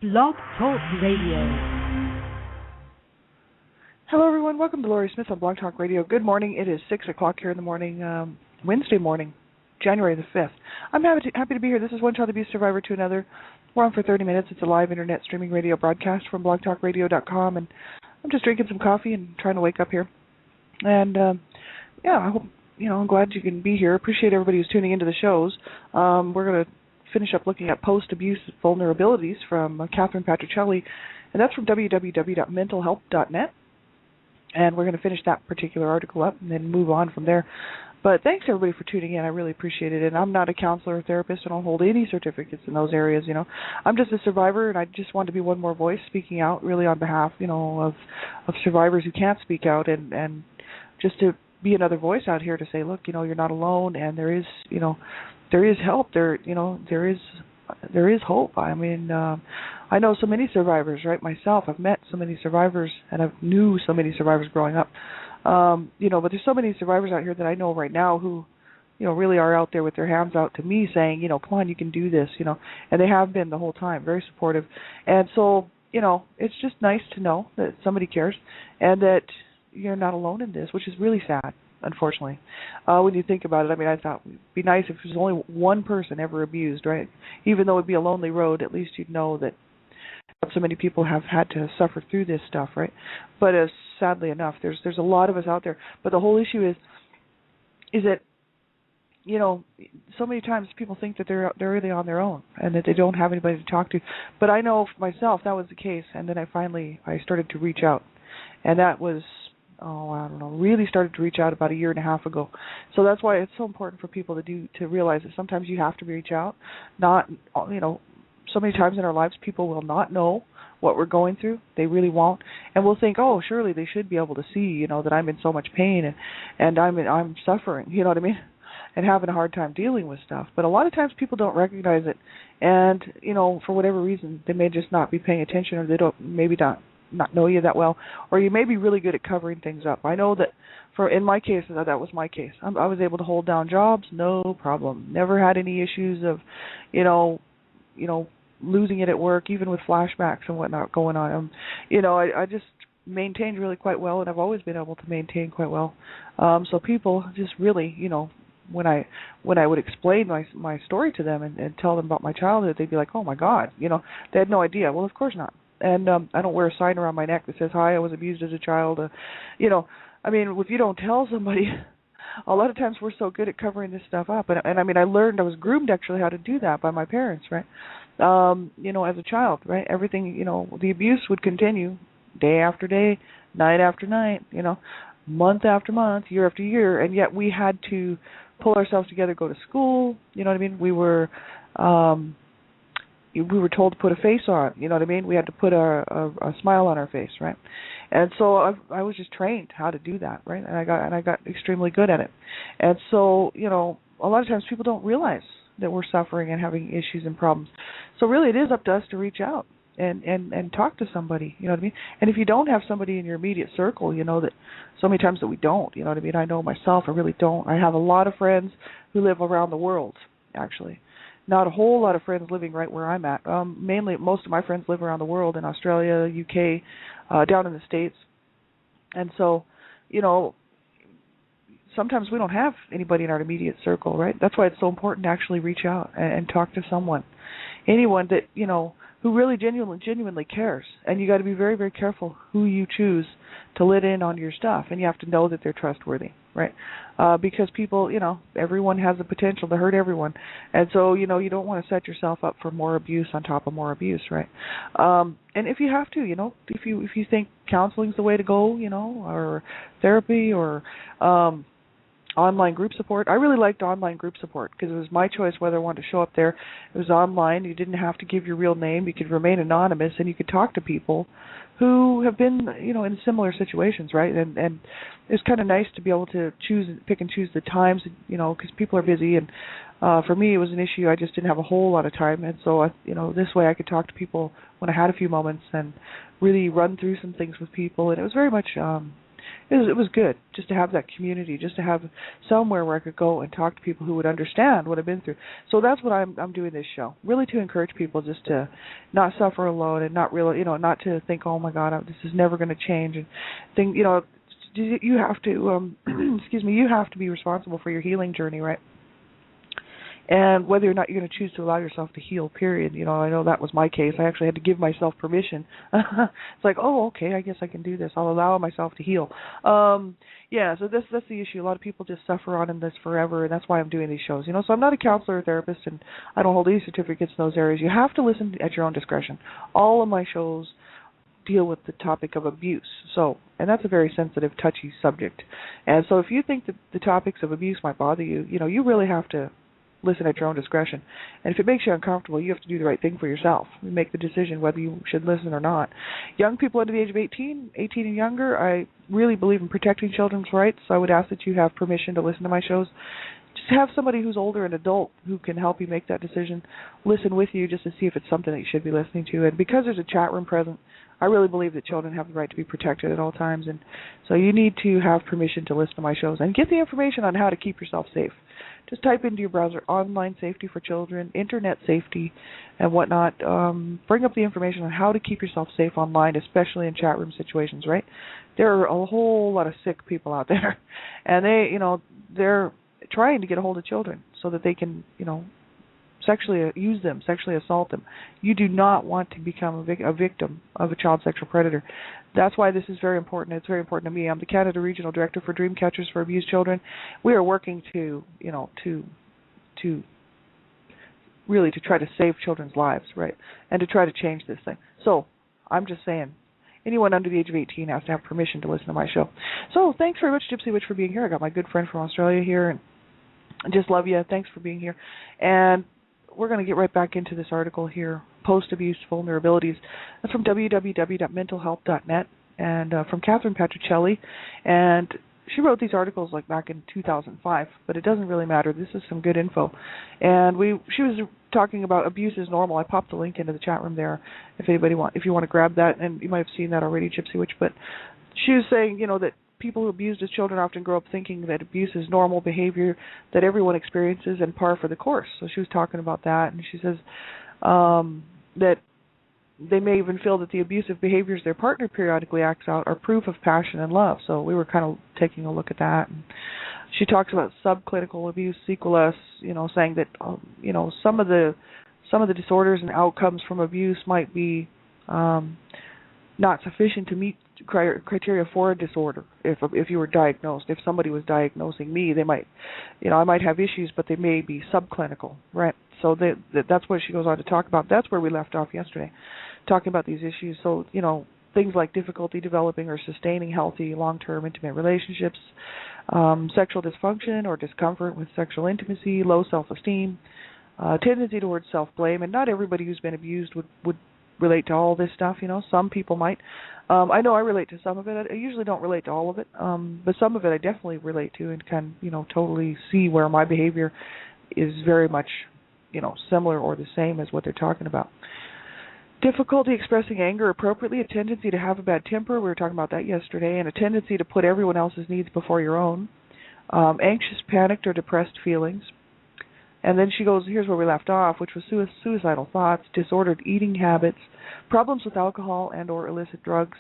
Blog Talk Radio. Hello, everyone. Welcome to Laurie Smith on Blog Talk Radio. Good morning. It is 6 o'clock here in the morning, Wednesday morning, January the 5th. I'm happy to be here. This is One Child Abuse Survivor to Another. We're on for 30 minutes. It's a live internet streaming radio broadcast from blogtalkradio.com, and I'm just drinking some coffee and trying to wake up here. And, I hope, I'm glad you can be here. Appreciate everybody who's tuning into the shows. We're going to finish up looking at post-abuse vulnerabilities from Catherine Patricelli, and that's from www.mentalhealth.net. And we're going to finish that particular article up and then move on from there. But thanks, everybody, for tuning in. I really appreciate it. And I'm not a counselor or therapist. I don't hold any certificates in those areas, I'm just a survivor, and I just want to be one more voice speaking out really on behalf, of survivors who can't speak out, and just to be another voice out here to say, look, you're not alone, and there is help. There is hope. I mean, I know so many survivors, right? Myself, I've met so many survivors, and I knew so many survivors growing up. But there's so many survivors out here that I know right now who, really are out there with their hands out to me saying, come on, you can do this, and they have been the whole time, very supportive. And so, it's just nice to know that somebody cares and that you're not alone in this, which is really sad. Unfortunately, when you think about it, I thought it'd be nice if there was only one person ever abused, right? Even though it'd be a lonely road, at least you'd know that so many people have had to suffer through this stuff, right? But sadly enough, there's a lot of us out there. But the whole issue is that, so many times people think that they're really on their own and that they don't have anybody to talk to. But I know for myself that was the case, and then I started to reach out, and that was, really started to reach out about a year and a half ago. So that's why it's so important for people to realize that sometimes you have to reach out. Not, so many times in our lives people will not know what we're going through. They really won't. And we'll think, oh, surely they should be able to see, that I'm in so much pain and I'm suffering, you know what I mean? And having a hard time dealing with stuff. But a lot of times people don't recognize it. And, for whatever reason, they may just not be paying attention, or they don't, maybe not know you that well, or you may be really good at covering things up. I know that in my case, that was my case. I was able to hold down jobs, no problem. Never had any issues of, losing it at work, even with flashbacks and whatnot going on. I just maintained really quite well, and I've always been able to maintain quite well. So people just really, when I would explain my story to them and tell them about my childhood, they'd be like, oh my God, they had no idea. Well, of course not. And I don't wear a sign around my neck that says, hi, I was abused as a child. If you don't tell somebody, a lot of times we're so good at covering this stuff up. And I learned, I was groomed actually how to do that by my parents, right? As a child, right? Everything, the abuse would continue day after day, night after night, month after month, year after year. And yet we had to pull ourselves together, go to school, you know what I mean? We were told to put a face on, you know what I mean? We had to put a smile on our face, right? And so I was just trained how to do that, right? And I got extremely good at it. And so, a lot of times people don't realize that we're suffering and having issues and problems. So really it is up to us to reach out and talk to somebody, you know what I mean? And if you don't have somebody in your immediate circle, that so many times that we don't, you know what I mean? I know myself, I really don't. I have a lot of friends who live around the world, actually. Not a whole lot of friends living right where I'm at. Mainly, most of my friends live around the world, in Australia, UK, down in the States. And so, sometimes we don't have anybody in our immediate circle, right? That's why it's so important to actually reach out and talk to someone. Anyone that, who really genuinely cares. And you got to be very, very careful who you choose to let in on your stuff. And you have to know that they're trustworthy, right? Because people, everyone has the potential to hurt everyone. And so, you don't want to set yourself up for more abuse on top of more abuse, right? And if you have to, if you think counseling's the way to go, or therapy or online group support. I really liked online group support because it was my choice whether I wanted to show up there. It was online. You didn't have to give your real name. You could remain anonymous, and you could talk to people who have been, in similar situations, right? And it's kind of nice to be able to pick and choose the times, because people are busy. And for me, it was an issue. I just didn't have a whole lot of time. And so, this way I could talk to people when I had a few moments and really run through some things with people. And it was very much it was good just to have that community, just to have somewhere where I could go and talk to people who would understand what I've been through. So that's what I'm doing this show, really to encourage people just to not suffer alone and not really, not to think, oh my God, this is never going to change, and think, you have to, excuse me, you have to be responsible for your healing journey, right? And whether or not you're going to choose to allow yourself to heal, period. I know that was my case. I actually had to give myself permission. It's like, oh, okay, I guess I can do this. I'll allow myself to heal. Yeah, so that's the issue. A lot of people just suffer on in this forever, and that's why I'm doing these shows. So I'm not a counselor or therapist, and I don't hold any certificates in those areas. You have to listen at your own discretion. All of my shows deal with the topic of abuse. And that's a very sensitive, touchy subject. And so if you think that the topics of abuse might bother you, you really have to listen at your own discretion. And if it makes you uncomfortable, you have to do the right thing for yourself. You make the decision whether you should listen or not. Young people under the age of 18 and younger, I really believe in protecting children's rights, so I would ask that you have permission to listen to my shows. Just have somebody who's older, an adult, who can help you make that decision, listen with you just to see if it's something that you should be listening to. And because there's a chat room present, I really believe that children have the right to be protected at all times. And so you need to have permission to listen to my shows and get the information on how to keep yourself safe. Just type into your browser online safety for children, internet safety, and whatnot. Bring up the information on how to keep yourself safe online, especially in chat room situations, right? There are a whole lot of sick people out there, and they're trying to get a hold of children so that they can, sexually use them, sexually assault them. You do not want to become a victim of a child sexual predator. That's why this is very important. It's very important to me. I'm the Canada Regional Director for Dream Catchers for Abused Children. We are working to really to try to save children's lives, right, and to try to change this thing. So I'm just saying, anyone under the age of 18 has to have permission to listen to my show. So thanks very much, Gypsy Witch, for being here. I got my good friend from Australia here, and I just love you. Thanks for being here. And we're going to get right back into this article here, Post-Abuse Vulnerabilities. That's from www.mentalhealth.net and from Catherine Patricelli. And she wrote these articles like back in 2005, but it doesn't really matter. This is some good info. And she was talking about abuse is normal. I popped the link into the chat room there if you want to grab that, and you might have seen that already, Gypsy Witch. But she was saying, that people who abused as children often grow up thinking that abuse is normal behavior that everyone experiences and par for the course. So she was talking about that, and she says that they may even feel that the abusive behaviors their partner periodically acts out are proof of passion and love. So we were kind of taking a look at that. And she talks about subclinical abuse, CQLS, saying that some of the disorders and outcomes from abuse might be not sufficient to meet criteria for a disorder. If you were diagnosed, if somebody was diagnosing me, they might, I might have issues, but they may be subclinical, right? So that's what she goes on to talk about. That's where we left off yesterday, talking about these issues. So, things like difficulty developing or sustaining healthy long-term intimate relationships, sexual dysfunction or discomfort with sexual intimacy, low self-esteem, tendency towards self-blame. And not everybody who's been abused would relate to all this stuff, Some people might. I know I relate to some of it. I usually don't relate to all of it, but some of it I definitely relate to and can, totally see where my behavior is very much, similar or the same as what they're talking about. Difficulty expressing anger appropriately, a tendency to have a bad temper, we were talking about that yesterday, and a tendency to put everyone else's needs before your own. Anxious, panicked, or depressed feelings. And then she goes, here's where we left off, which was suicidal thoughts, disordered eating habits, problems with alcohol and or illicit drugs,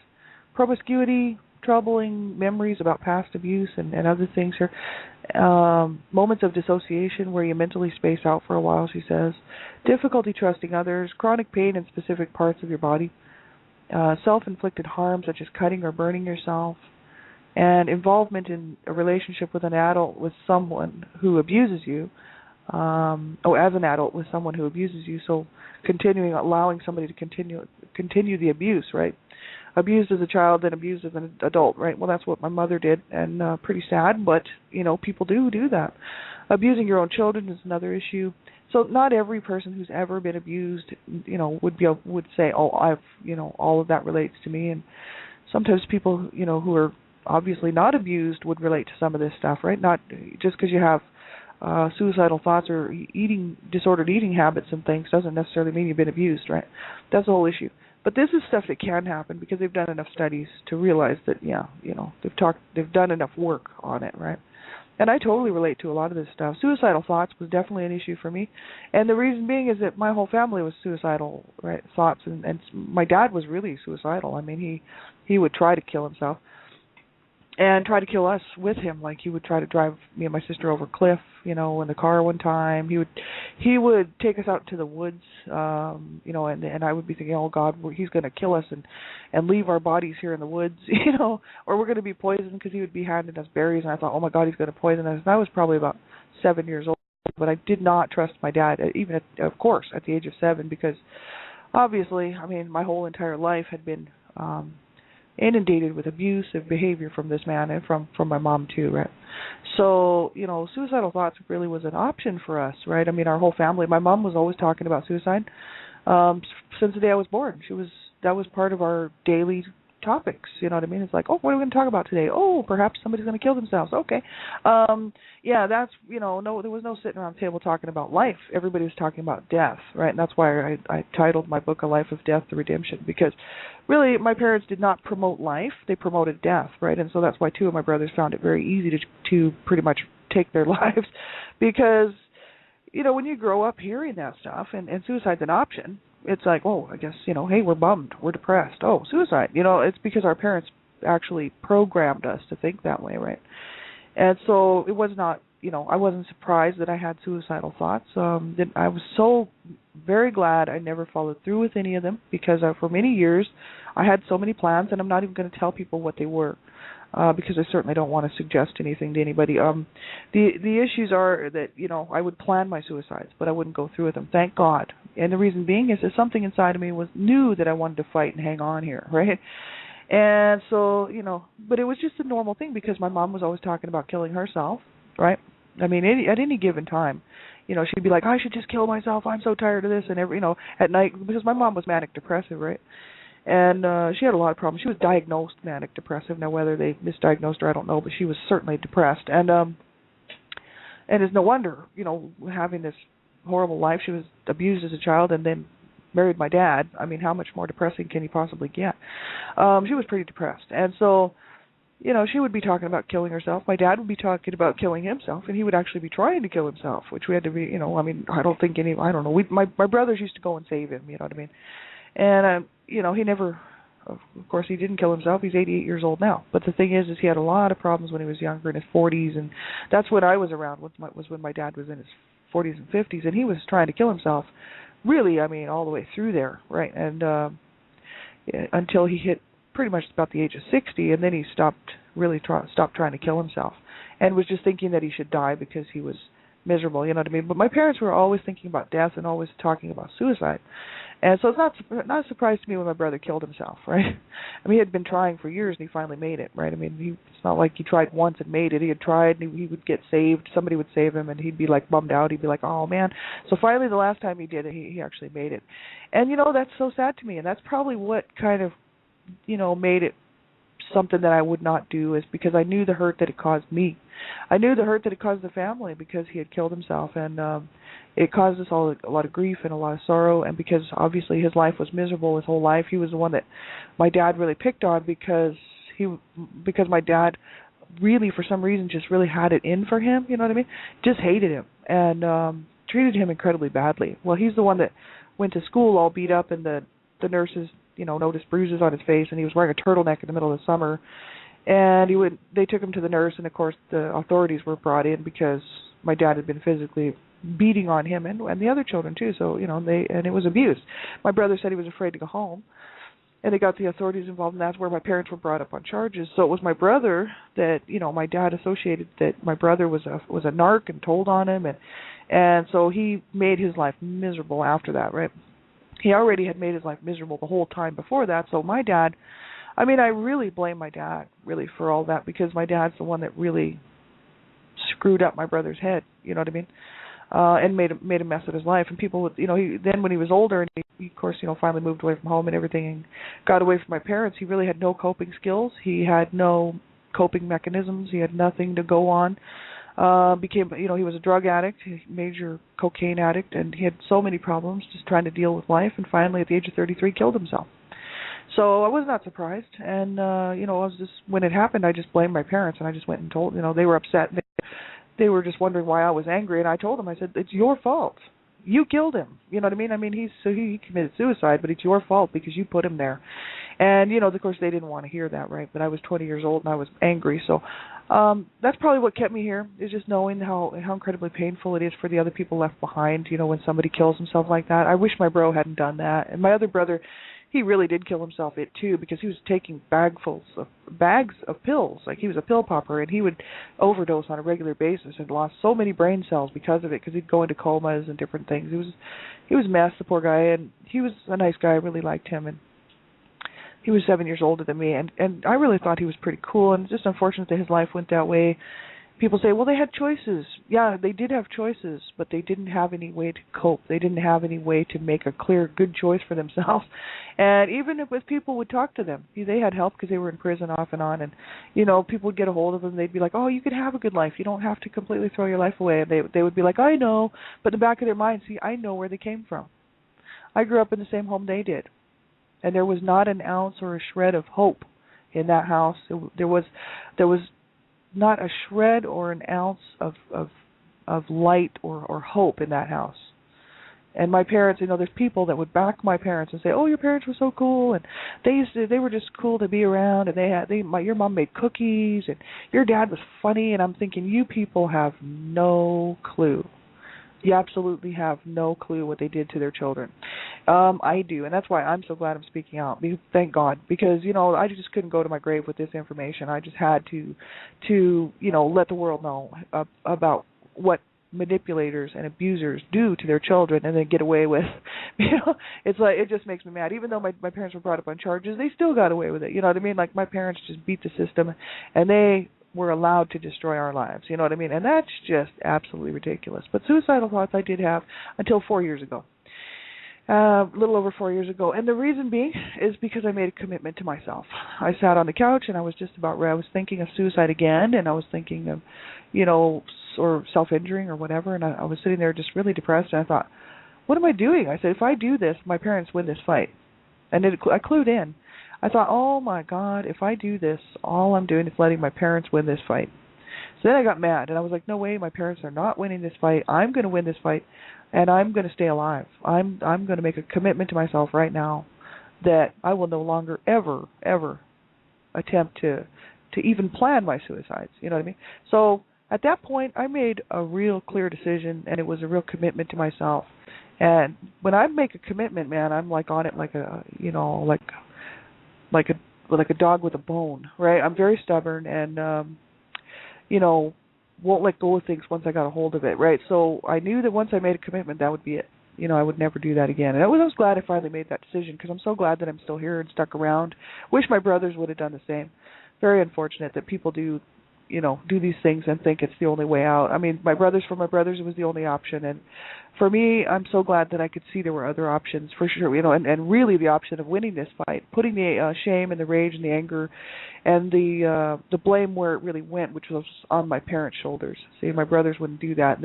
promiscuity, troubling memories about past abuse and other things here, moments of dissociation where you mentally space out for a while, she says, difficulty trusting others, chronic pain in specific parts of your body, self-inflicted harm such as cutting or burning yourself, and involvement in a relationship with an adult with someone who abuses you, as an adult with someone who abuses you, so allowing somebody to continue the abuse, right? Abused as a child, then abused as an adult, right? Well, that's what my mother did, and pretty sad, but, people do that. Abusing your own children is another issue. So not every person who's ever been abused, would say, oh, all of that relates to me, and sometimes people, who are obviously not abused would relate to some of this stuff, right? Not just because you have suicidal thoughts or disordered eating habits and things doesn't necessarily mean you've been abused, right? That's the whole issue. But this is stuff that can happen because they've done enough studies to realize that, they've done enough work on it, right? And I totally relate to a lot of this stuff. Suicidal thoughts was definitely an issue for me. And the reason being is that my whole family was suicidal, right, thoughts. And my dad was really suicidal. I mean, he would try to kill himself and try to kill us with him. Like, he would try to drive me and my sister over a cliff, in the car one time. He would take us out to the woods, and I would be thinking, oh God, he's going to kill us and leave our bodies here in the woods, or we're going to be poisoned, because he would be handing us berries, and I thought, oh my God, he's going to poison us. And I was probably about 7 years old, but I did not trust my dad, even of course, at the age of 7, because obviously, I mean, my whole entire life had been inundated with abusive behavior from this man and from my mom too, right? So, suicidal thoughts really was an option for us, right? I mean, our whole family, my mom was always talking about suicide since the day I was born. That was part of our daily topics, you know what I mean? It's like, oh, what are we going to talk about today? Oh, perhaps somebody's going to kill themselves. Okay. That's, no, there was no sitting around the table talking about life. Everybody was talking about death, right? And that's why I titled my book A Life of Death, The Redemption, because really my parents did not promote life. They promoted death, right? And so that's why two of my brothers found it very easy to pretty much take their lives, because, when you grow up hearing that stuff and suicide's an option, it's like, oh, I guess, hey, we're bummed, we're depressed. Oh, suicide. It's because our parents actually programmed us to think that way, right? And so it was not, I wasn't surprised that I had suicidal thoughts. I was so very glad I never followed through with any of them, because for many years I had so many plans, and I'm not even going to tell people what they were. Because I certainly don't want to suggest anything to anybody. The issues are that, I would plan my suicides, but I wouldn't go through with them. Thank God. And the reason being is that something inside of me knew that I wanted to fight and hang on here, right? And so, but it was just a normal thing, because my mom was always talking about killing herself, right? I mean, at any given time, she'd be like, I should just kill myself. I'm so tired of this. And at night, because my mom was manic depressive, right? And she had a lot of problems. She was diagnosed manic depressive. Now, whether they misdiagnosed her, I don't know, but she was certainly depressed. And it's no wonder, having this horrible life. She was abused as a child and then married my dad. I mean, how much more depressing can you possibly get? She was pretty depressed. And so, she would be talking about killing herself. My dad would be talking about killing himself, and he would actually be trying to kill himself, which we had to be, I don't know. My brothers used to go and save him, you know what I mean? And, he never, of course, he didn't kill himself. He's 88 years old now. But the thing is he had a lot of problems when he was younger, in his 40s, and that's when I was around, was when my dad was in his 40s and 50s, and he was trying to kill himself, really, I mean, all the way through there, right? And until he hit pretty much about the age of 60, and then he stopped trying to kill himself, and was just thinking that he should die because he was miserable, you know what I mean? But my parents were always thinking about death and always talking about suicide. And so it's not a surprise to me when my brother killed himself, right? I mean, he had been trying for years, and he finally made it, right? I mean, it's not like he tried once and made it. He had tried, and he would get saved. Somebody would save him, and he'd be, like, bummed out. He'd be like, oh, man. So finally, the last time he did it, he actually made it. And, that's so sad to me, and that's probably what kind of, made it something that I would not do, is because I knew the hurt that it caused me. I knew the hurt that it caused the family, because he had killed himself, and it caused us all a lot of grief and a lot of sorrow. And because obviously his life was miserable his whole life, he was the one that my dad really picked on, because my dad really, for some reason, just really had it in for him, you know what I mean? Just hated him and treated him incredibly badly. Well, he's the one that went to school all beat up, and the nurses, noticed bruises on his face, and he was wearing a turtleneck in the middle of the summer. And they took him to the nurse, and of course the authorities were brought in because my dad had been physically beating on him and the other children too. So, and it was abuse. My brother said he was afraid to go home, and they got the authorities involved, and that's where my parents were brought up on charges. So it was my brother that, my dad associated that my brother was a narc and told on him, and so he made his life miserable after that, right? He already had made his life miserable the whole time before that. So my dad, I mean, I really blame my dad, really, for all that, because my dad's the one that really screwed up my brother's head, you know what I mean, and made a mess of his life. And people would, then when he was older, and he of course, finally moved away from home and everything, and got away from my parents, he really had no coping skills. He had no coping mechanisms. He had nothing to go on. Became, he was a drug addict, major cocaine addict, and he had so many problems just trying to deal with life, and finally at the age of 33 killed himself. So I was not surprised, and I was just, when it happened, I just blamed my parents, and I just went and told, they were upset. They were just wondering why I was angry, and I told them, I said, it's your fault. You killed him. You know what I mean? He committed suicide, but it's your fault because you put him there. And, of course, they didn't want to hear that, right? But I was 20 years old, and I was angry. So that's probably what kept me here, is just knowing how incredibly painful it is for the other people left behind, when somebody kills himself like that. I wish my bro hadn't done that. And my other brother, he really did kill himself, too, because he was taking bags of pills. Like, he was a pill popper, and he would overdose on a regular basis and lost so many brain cells because of it, because he'd go into comas and different things. He was a mess, the poor guy, and he was a nice guy. I really liked him, and he was 7 years older than me, and I really thought he was pretty cool, and it's just unfortunate that his life went that way. People say, well, they had choices. Yeah, they did have choices, but they didn't have any way to cope. They didn't have any way to make a clear, good choice for themselves. And even if people would talk to them, they had help because they were in prison off and on. And, people would get a hold of them. They'd be like, oh, you could have a good life. You don't have to completely throw your life away. And they would be like, I know. But in the back of their mind, see, I know where they came from. I grew up in the same home they did. And there was not an ounce or a shred of hope in that house. There was not a shred or an ounce of light or hope in that house. And my parents, there's people that would back my parents and say, "Oh, your parents were so cool, and they were just cool to be around, and your mom made cookies, and your dad was funny." And I'm thinking, you people have no clue. You absolutely have no clue what they did to their children. I do, and that's why I'm so glad I'm speaking out. Thank God, because I just couldn't go to my grave with this information. I just had to let the world know about what manipulators and abusers do to their children and then get away with. It's like, it just makes me mad. Even though my parents were brought up on charges, they still got away with it. You know what I mean? Like, my parents just beat the system, and they were allowed to destroy our lives. You know what I mean? And that's just absolutely ridiculous. But suicidal thoughts I did have until 4 years ago. A little over 4 years ago. And the reason being is because I made a commitment to myself. I sat on the couch and I was just about ready. I was thinking of suicide again, and I was thinking of, or self-injuring or whatever, and I was sitting there just really depressed, and I thought, what am I doing? I said, if I do this, my parents win this fight. And I clued in. I thought, oh my God, if I do this, all I'm doing is letting my parents win this fight. So then I got mad, and I was like, no way, my parents are not winning this fight. I'm going to win this fight, and I'm going to stay alive. I'm going to make a commitment to myself right now that I will no longer, ever, ever attempt to even plan my suicides. You know what I mean? So at that point, I made a real clear decision, and it was a real commitment to myself. And when I make a commitment, man, I'm like on it like a, like a dog with a bone, right? I'm very stubborn and, won't let go of things once I got a hold of it, right? So I knew that once I made a commitment, that would be it. I would never do that again. And I was glad I finally made that decision, because I'm so glad that I'm still here and stuck around. Wish my brothers would have done the same. Very unfortunate that people do these things and think it's the only way out. I mean, for my brothers, it was the only option. And for me, I'm so glad that I could see there were other options, for sure, and really the option of winning this fight, putting the shame and the rage and the anger and the blame where it really went, which was on my parents' shoulders. See, my brothers wouldn't do that.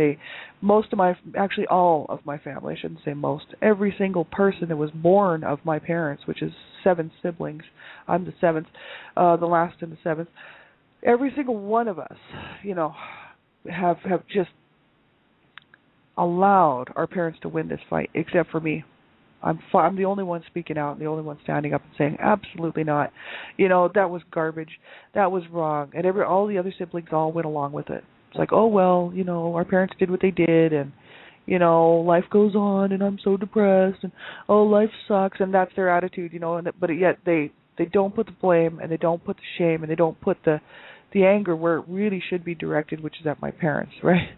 Actually all of my family, I shouldn't say most, every single person that was born of my parents, which is 7 siblings, I'm the 7th, the last and the 7th, every single one of us, have just allowed our parents to win this fight, except for me. I'm the only one speaking out and the only one standing up and saying, absolutely not. That was garbage. That was wrong. And all the other siblings all went along with it. It's like, oh, well, our parents did what they did, and, life goes on, and I'm so depressed, and, oh, life sucks, and that's their attitude, but yet they don't put the blame, and they don't put the shame, and they don't put the anger where it really should be directed, which is at my parents, right?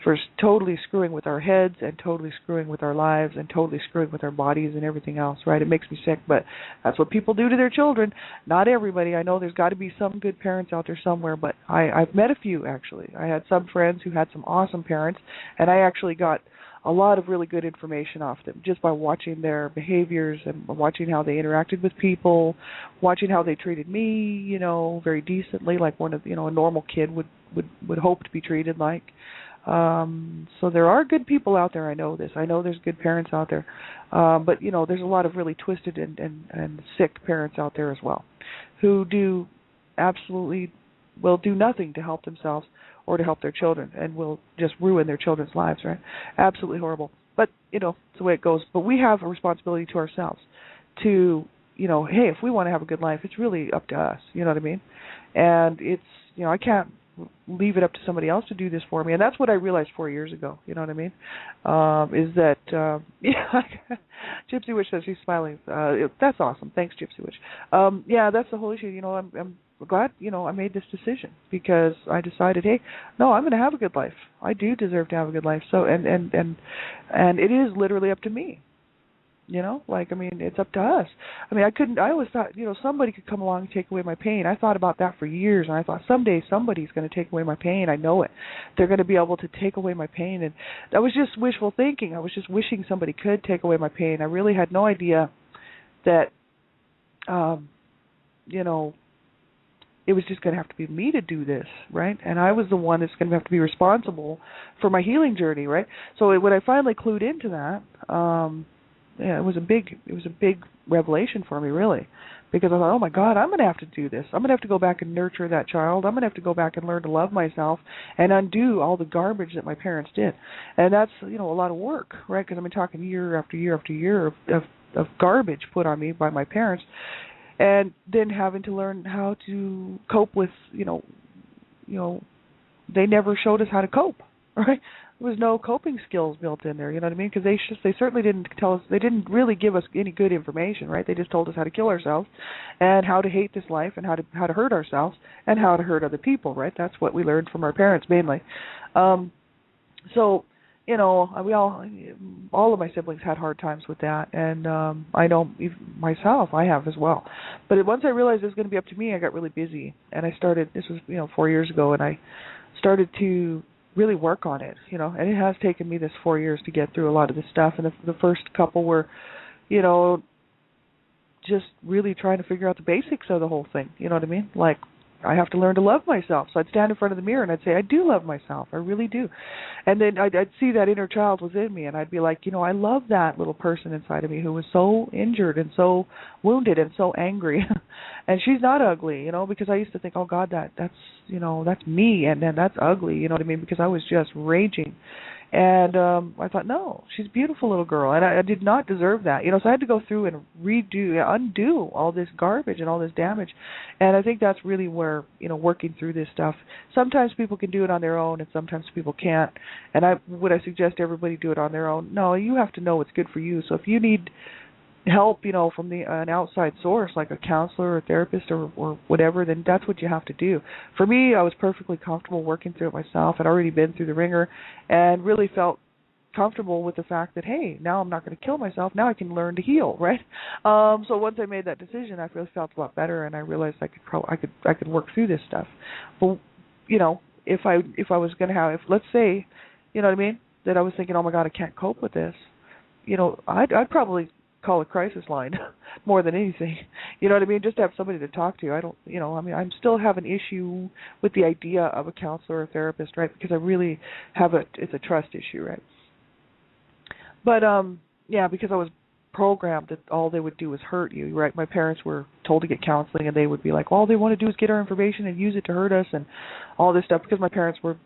For totally screwing with our heads and totally screwing with our lives and totally screwing with our bodies and everything else, right? It makes me sick, but that's what people do to their children. Not everybody. I know there's got to be some good parents out there somewhere, but I've met a few, actually. I had some friends who had some awesome parents, and I actually got a lot of really good information off them just by watching their behaviors and watching how they interacted with people, watching how they treated me, very decently, like one of a normal kid would hope to be treated like. So there are good people out there. I know this. I know there's good parents out there, but there's a lot of really twisted and sick parents out there as well, who will do nothing to help themselves or to help their children, and will just ruin their children's lives, right? Absolutely horrible. But, it's the way it goes. But we have a responsibility to ourselves to, hey, if we want to have a good life, it's really up to us, you know what I mean? And it's, I can't leave it up to somebody else to do this for me. And that's what I realized 4 years ago, you know what I mean? Is that, Gypsy Witch says she's smiling. That's awesome. Thanks, Gypsy Witch. That's the whole issue. I'm glad, I made this decision because I decided, hey, no, I'm going to have a good life. I do deserve to have a good life. So, and it is literally up to me. It's up to us. I always thought, somebody could come along and take away my pain. I thought about that for years, and I thought someday somebody's going to take away my pain. I know it. They're going to be able to take away my pain. And that was just wishful thinking. I was just wishing somebody could take away my pain. I really had no idea that, it was just going to have to be me to do this, right? And I was the one that's going to have to be responsible for my healing journey, right? So when I finally clued into that, it was a big revelation for me, really, because I thought, oh my God, I'm going to have to do this. I'm going to have to go back and nurture that child. I'm going to have to go back and learn to love myself and undo all the garbage that my parents did. And that's, a lot of work, right? Because I've been talking year after year after year of garbage put on me by my parents. And then having to learn how to cope with, they never showed us how to cope, right? There was no coping skills built in there, you know what I mean? Because they certainly didn't tell us, they didn't really give us any good information, right? They just told us how to kill ourselves and how to hate this life and how to hurt ourselves and how to hurt other people, right? That's what we learned from our parents mainly. All of my siblings had hard times with that, and I know myself, I have as well. But once I realized it was going to be up to me, I got really busy, and I started, this was, 4 years ago, and I started to really work on it, and it has taken me this 4 years to get through a lot of this stuff, and the first couple were, just really trying to figure out the basics of the whole thing, you know what I mean? Like, I have to learn to love myself. So I'd stand in front of the mirror and I'd say, I do love myself. I really do. And then I'd see that inner child within me, and I'd be like, I love that little person inside of me who was so injured and so wounded and so angry. And she's not ugly, because I used to think, oh God, that's me, and then that's ugly, you know what I mean? Because I was just raging. And I thought, no, she's a beautiful little girl, and I did not deserve that. So I had to go through and undo all this garbage and all this damage. And I think that's really where, working through this stuff, sometimes people can do it on their own and sometimes people can't. And would I suggest everybody do it on their own? No, you have to know what's good for you. So if you need help, from an outside source like a counselor or a therapist or whatever, then that's what you have to do. For me, I was perfectly comfortable working through it myself. I'd already been through the ringer and really felt comfortable with the fact that, hey, now I'm not going to kill myself. Now I can learn to heal, right? So once I made that decision, I really felt a lot better, and I realized I could work through this stuff. But if I was going to have, let's say, you know what I mean, that I was thinking, oh my God, I can't cope with this, I'd probably call a crisis line more than anything, you know what I mean, just to have somebody to talk to. I'm still have an issue with the idea of a counselor or therapist, right, because I really it's a trust issue, right? But because I was programmed that all they would do is hurt you, right? My parents were told to get counseling, and they would be like, well, all they want to do is get our information and use it to hurt us and all this stuff, because my parents were,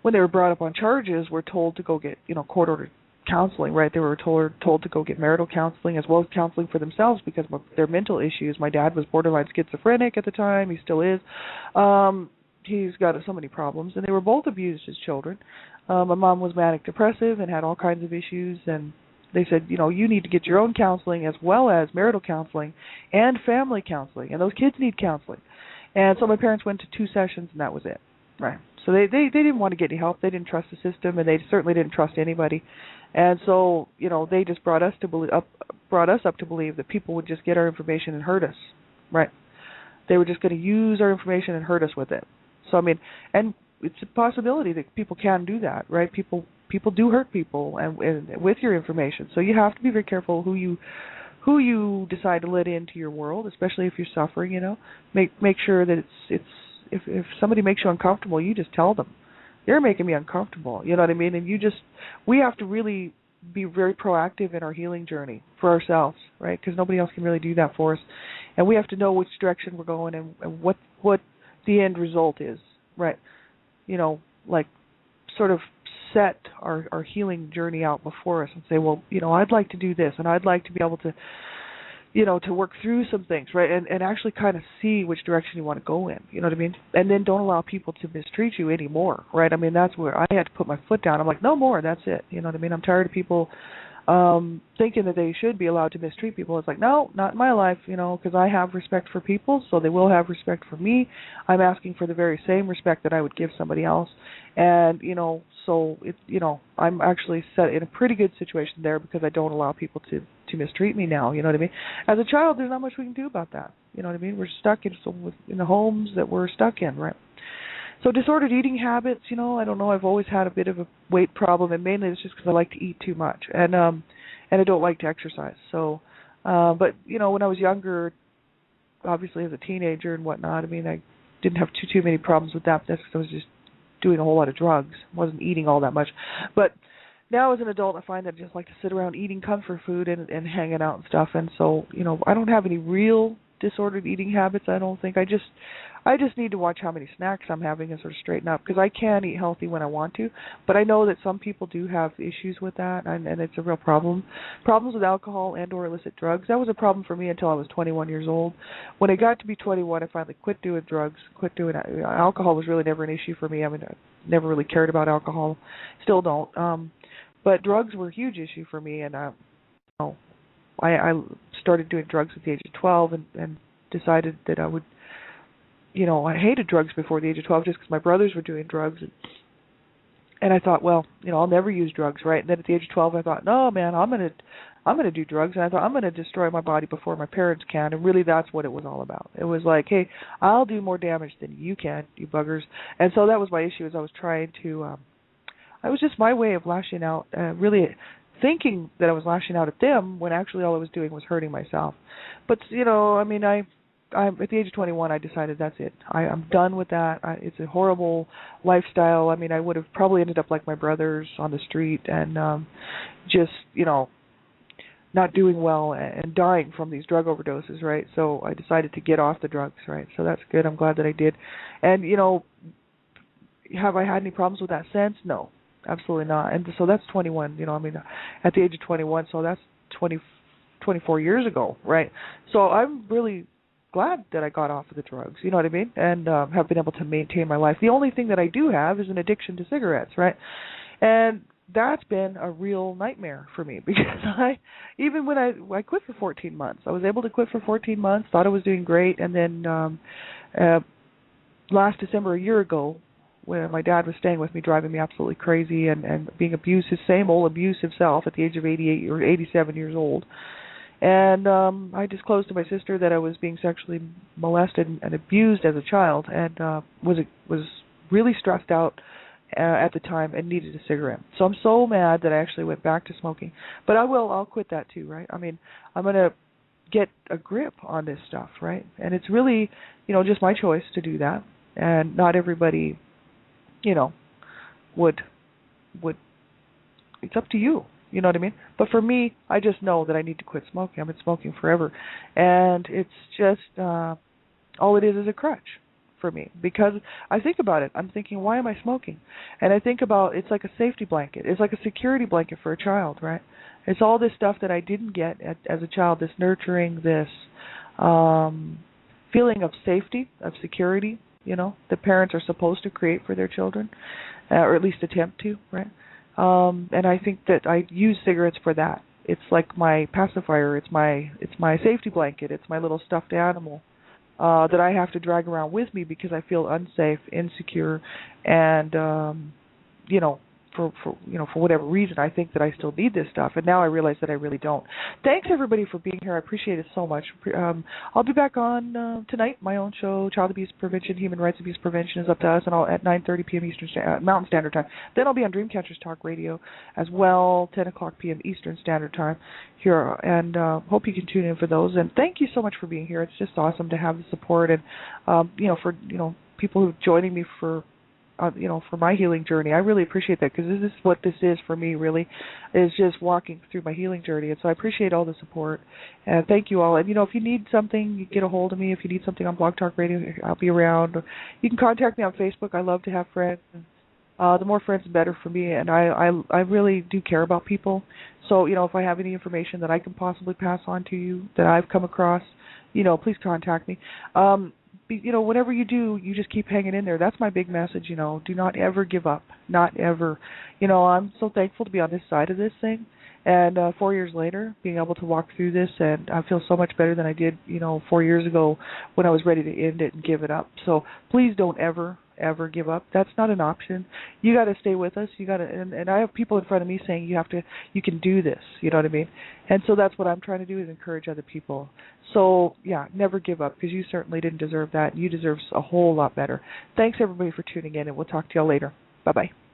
when they were brought up on charges, were told to go get court-ordered counseling, right? They were told to go get marital counseling as well as counseling for themselves because of their mental issues. My dad was borderline schizophrenic at the time. He still is. He's got so many problems, and they were both abused as children. My mom was manic depressive and had all kinds of issues, and they said, you need to get your own counseling as well as marital counseling and family counseling, and those kids need counseling. And so my parents went to 2 sessions, and that was it, right? So they didn't want to get any help. They didn't trust the system, and they certainly didn't trust anybody. And so, they just brought us up to believe that people would just get our information and hurt us, right? They were just going to use our information and hurt us with it. So, and it's a possibility that people can do that, right? People people do hurt people and with your information. So you have to be very careful who you decide to let into your world, especially if you're suffering. Make sure that it's if somebody makes you uncomfortable, you just tell them, you're making me uncomfortable. You know what I mean? And we have to really be very proactive in our healing journey for ourselves, right? Because nobody else can really do that for us, and we have to know which direction we're going and what the end result is, right? Like sort of set our healing journey out before us and say, well, I'd like to do this, and I'd like to be able to, to work through some things, right? And actually kind of see which direction you want to go in, you know what I mean? And then don't allow people to mistreat you anymore, right? I mean, that's where I had to put my foot down. I'm like, no more, that's it, you know what I mean? I'm tired of people thinking that they should be allowed to mistreat people. It's like, no, not in my life, because I have respect for people, so they will have respect for me. I'm asking for the very same respect that I would give somebody else. And, so I'm actually set in a pretty good situation there because I don't allow people to mistreat me now, you know what I mean? As a child, there's not much we can do about that, you know what I mean? We're stuck in the homes that we're stuck in, right? So disordered eating habits, I don't know. I've always had a bit of a weight problem, and mainly it's just because I like to eat too much, and I don't like to exercise. So, but when I was younger, obviously as a teenager and whatnot, I mean, I didn't have too many problems with that. That's because I was just doing a whole lot of drugs. I wasn't eating all that much. But now as an adult, I find that I just like to sit around eating comfort food and hanging out and stuff. And so, I don't have any real disordered eating habits, I don't think. I just need to watch how many snacks I'm having and sort of straighten up, because I can eat healthy when I want to, but I know that some people do have issues with that, and it's a real problem. Problems with alcohol and or illicit drugs. That was a problem for me until I was 21 years old. When I got to be 21, I finally quit doing drugs, quit doing alcohol was really never an issue for me. I mean, I never really cared about alcohol, still don't. But drugs were a huge issue for me, and I started doing drugs at the age of 12 and decided that I would, I hated drugs before the age of 12 just because my brothers were doing drugs. And I thought, well, I'll never use drugs, right? And then at the age of 12, I thought, no, man, I'm gonna do drugs. And I thought, I'm going to destroy my body before my parents can. And really that's what it was all about. It was like, hey, I'll do more damage than you can, you buggers. And so that was my issue, is I was trying to, it was just my way of lashing out, really thinking that I was lashing out at them when actually all I was doing was hurting myself. But, I mean, I'm at the age of 21, I decided that's it. I'm done with that. It's a horrible lifestyle. I mean, I would have probably ended up like my brothers on the street and just, not doing well and dying from these drug overdoses, right? So I decided to get off the drugs, right? So that's good. I'm glad that I did. And, have I had any problems with that since? No, absolutely not. And so that's 21, I mean, at the age of 21, so that's 24 years ago, right? So I'm really glad that I got off of the drugs, you know what I mean, and have been able to maintain my life. The only thing that I do have is an addiction to cigarettes, right? And that's been a real nightmare for me, because even when I quit for 14 months, I was able to quit for 14 months, thought I was doing great, and then last December, a year ago, when my dad was staying with me, driving me absolutely crazy and being abusive, same old abusive self at the age of 88 or 87 years old. And I disclosed to my sister that I was being sexually molested and abused as a child, and was really stressed out at the time and needed a cigarette. So I'm so mad that I actually went back to smoking. But I'll quit that too, right? I mean, I'm going to get a grip on this stuff, right? And it's really, just my choice to do that. And not everybody, would, it's up to you. You know what I mean? But for me, I just know that I need to quit smoking. I've been smoking forever. And it's just, all it is a crutch for me. Because I think about it. I'm thinking, why am I smoking? And I think about, it's like a safety blanket. It's like a security blanket for a child, right? It's all this stuff that I didn't get as a child, this nurturing, this feeling of safety, of security, that parents are supposed to create for their children, or at least attempt to, right? And I think that I use cigarettes for that. It's like my pacifier. It's my safety blanket. It's my little stuffed animal that I have to drag around with me because I feel unsafe, insecure, and for whatever reason, I think that I still need this stuff, and now I realize that I really don't. Thanks everybody for being here. I appreciate it so much. I'll be back on tonight. My own show, Child Abuse Prevention, Human Rights Abuse Prevention, is up to us, and at 9:30 p.m. Mountain Standard Time. Then I'll be on Dreamcatchers Talk Radio as well, 10 o'clock p.m. Eastern Standard Time here, and hope you can tune in for those. And thank you so much for being here. It's just awesome to have the support, and for people who are joining me for my healing journey. I really appreciate that, because this is what this is for me, really, is just walking through my healing journey. And so I appreciate all the support. And thank you all. And, if you need something, you get a hold of me. If you need something on Blog Talk Radio, I'll be around. You can contact me on Facebook. I love to have friends. The more friends, the better for me. And I really do care about people. So, if I have any information that I can possibly pass on to you that I've come across, please contact me. Whatever you do, you just keep hanging in there. That's my big message, Do not ever give up. Not ever. I'm so thankful to be on this side of this thing. And 4 years later, being able to walk through this, and I feel so much better than I did, 4 years ago when I was ready to end it and give it up. So please don't ever give up. That's not an option. You got to stay with us. You got to, and I have people in front of me saying you can do this. You know what I mean? And so that's what I'm trying to do, is encourage other people. So yeah, never give up, because you certainly didn't deserve that. You deserve a whole lot better. Thanks everybody for tuning in, and we'll talk to y'all later. Bye bye.